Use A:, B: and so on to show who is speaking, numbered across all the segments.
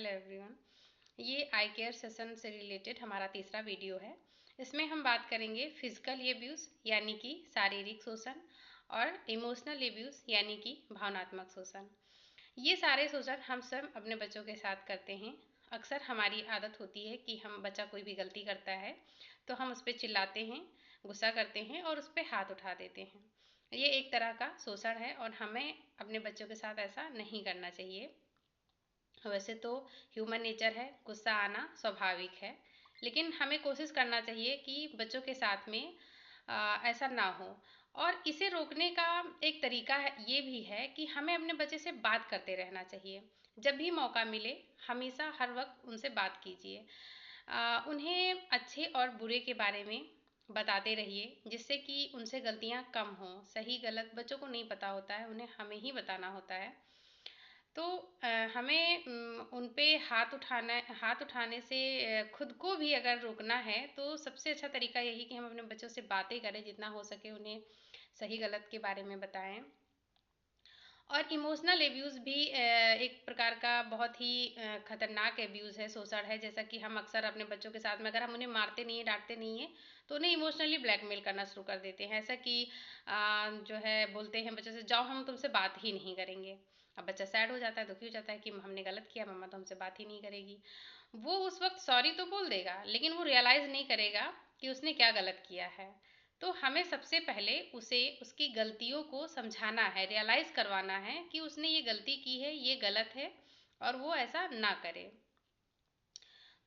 A: Hello everyone. ये आई care session से related हमारा तीसरा वीडियो है। इसमें हम बात करेंगे फिजिकल एब्यूज़ यानी कि शारीरिक शोषण और इमोशनल एब्यूज़ यानी कि भावनात्मक शोषण। ये सारे शोषण हम सब अपने बच्चों के साथ करते हैं। अक्सर हमारी आदत होती है कि हम बच्चा कोई भी गलती करता है तो हम उस पर चिल्लाते हैं, गुस्सा करते हैं और उस पर हाथ उठा देते हैं। ये एक तरह का शोषण है और हमें अपने बच्चों के साथ ऐसा नहीं करना चाहिए। वैसे तो ह्यूमन नेचर है, गुस्सा आना स्वाभाविक है, लेकिन हमें कोशिश करना चाहिए कि बच्चों के साथ में ऐसा ना हो। और इसे रोकने का एक तरीका है, ये भी है कि हमें अपने बच्चे से बात करते रहना चाहिए। जब भी मौका मिले हमेशा हर वक्त उनसे बात कीजिए। उन्हें अच्छे और बुरे के बारे में बताते रहिए, जिससे कि उनसे गलतियां कम हों। सही गलत बच्चों को नहीं पता होता है, उन्हें हमें ही बताना होता है। तो हमें उन पे हाथ उठाने से खुद को भी अगर रोकना है तो सबसे अच्छा तरीका यही कि हम अपने बच्चों से बातें करें, जितना हो सके उन्हें सही गलत के बारे में बताएं। और इमोशनल एब्यूज़ भी एक प्रकार का बहुत ही खतरनाक एब्यूज़ है, शोषण है। जैसा कि हम अक्सर अपने बच्चों के साथ में अगर हम उन्हें मारते नहीं हैं, डांटते नहीं हैं, तो उन्हें इमोशनली ब्लैकमेल करना शुरू कर देते हैं। ऐसा कि जो है बोलते हैं बच्चों से, जाओ हम तुमसे बात ही नहीं करेंगे। अब बच्चा सैड हो जाता है, दुखी हो जाता है कि हमने गलत किया, मम्मा तो हमसे बात ही नहीं करेगी। वो उस वक्त सॉरी तो बोल देगा, लेकिन वो रियलाइज़ नहीं करेगा कि उसने क्या गलत किया है। तो हमें सबसे पहले उसे उसकी गलतियों को समझाना है, रियलाइज़ करवाना है कि उसने ये गलती की है, ये गलत है और वो ऐसा ना करे।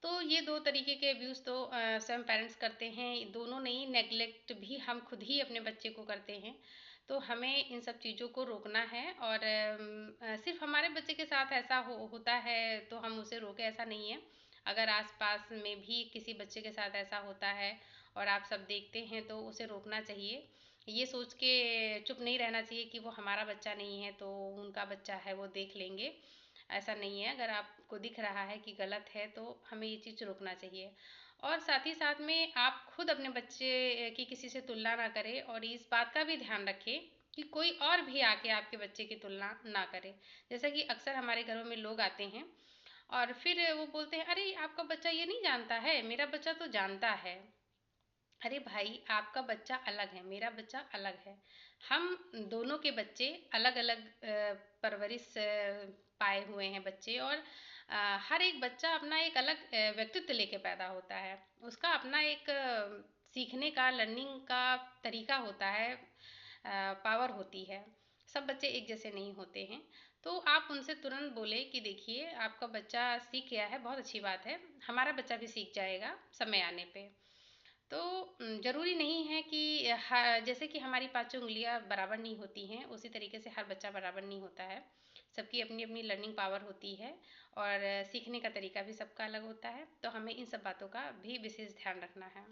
A: तो ये दो तरीके के अब्यूज़ तो सब पेरेंट्स करते हैं, दोनों नहीं, नेगलेक्ट भी हम खुद ही अपने बच्चे को करते हैं। तो हमें इन सब चीज़ों को रोकना है और सिर्फ हमारे बच्चे के साथ ऐसा होता है तो हम उसे रोकें, ऐसा नहीं है। अगर आसपास में भी किसी बच्चे के साथ ऐसा होता है और आप सब देखते हैं तो उसे रोकना चाहिए। ये सोच के चुप नहीं रहना चाहिए कि वो हमारा बच्चा नहीं है तो उनका बच्चा है, वो देख लेंगे। ऐसा नहीं है, अगर आपको दिख रहा है कि गलत है तो हमें ये चीज़ रोकना चाहिए। और साथ ही साथ में आप खुद अपने बच्चे की किसी से तुलना ना करें और इस बात का भी ध्यान रखें कि कोई और भी आके आपके बच्चे की तुलना ना करे। जैसा कि अक्सर हमारे घरों में लोग आते हैं और फिर वो बोलते हैं, अरे आपका बच्चा ये नहीं जानता है, मेरा बच्चा तो जानता है। अरे भाई, आपका बच्चा अलग है, मेरा बच्चा अलग है। हम दोनों के बच्चे अलग अलग परवरिश पाए हुए हैं बच्चे। और हर एक बच्चा अपना एक अलग व्यक्तित्व लेके पैदा होता है। उसका अपना एक सीखने का, लर्निंग का तरीका होता है, पावर होती है। सब बच्चे एक जैसे नहीं होते हैं। तो आप उनसे तुरंत बोले कि देखिए आपका बच्चा सीख गया है, बहुत अच्छी बात है, हमारा बच्चा भी सीख जाएगा समय आने पे। तो ज़रूरी नहीं है कि जैसे कि हमारी पाँचों उँगलियाँ बराबर नहीं होती हैं, उसी तरीके से हर बच्चा बराबर नहीं होता है। सबकी अपनी-अपनी लर्निंग पावर होती है और सीखने का तरीका भी सबका अलग होता है। तो हमें इन सब बातों का भी विशेष ध्यान रखना है।